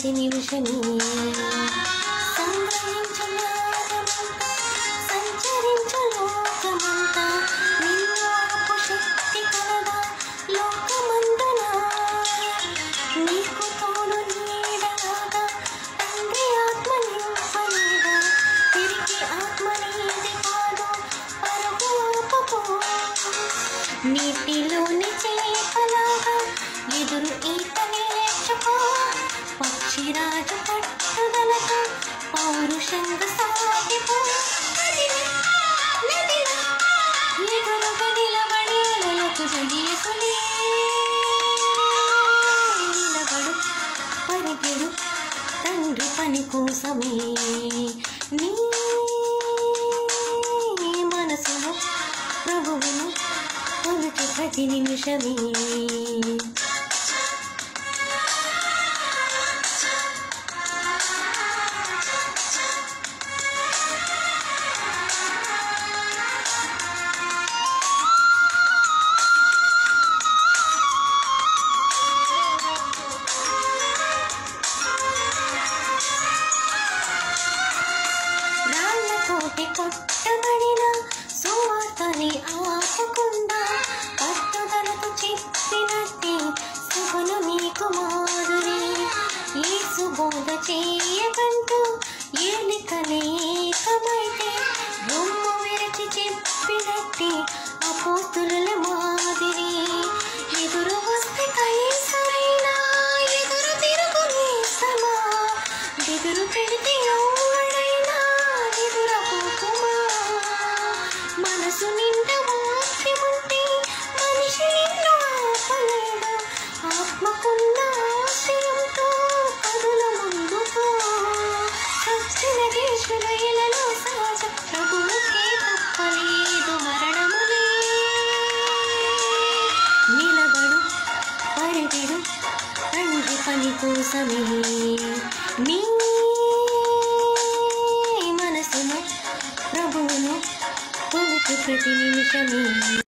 ప్రతి నిమిషమే సంచరించు లోకమంతా నిన్ను ఆపు శక్తి కలదా లోకమందున నీకు తోడు నీడలాగా తండ్రి ఆత్మ నింపలేదా తిరిగి ఆత్మ నీది కాదు పరుగు ఆపకు నీటిలోని చేపలాగా ఎదురు ఈత నేర్చుకో పక్షిరాజు పట్టుదలతో పౌరుషంగా సాగిపో ఎదురుగా నిలబడి అలలకు జడియకులే నిలబడు పరిగెడు తండ్రి పని కోసమే నీ మనసులో ప్రభువును కొలుచు ప్రతి నిమిషమే కొట్టబడిన సువార్తని ఆపకుండా పట్టుదలతో చెప్పినట్టే సగును నీకు మాధురి యేసు బోధ చేయకంటూ ఏలికలేకమైతే రొమ్ము విరచి చెప్పినట్టే అపోస్తుల మాదిరి ఎదురు వస్తే కనీసమైనా ఎదురు తిరుగు నేస్తమా ఎదురు పెడితే మనసు నిండా వాక్యముంటే మనిషి నిన్ను ఆపలేడు ఆత్మకున్న ఆశయంతో కదుల ముందుకు సచ్చిన దేశుల ఇలలో సహజ ప్రభువుకే తప్పలేదు మరణములే నిలబడు పరిగెడు తండ్రి పని కోసమే నీ మనసును ప్రభువును కొలుచు ప్రతి నిమిషమే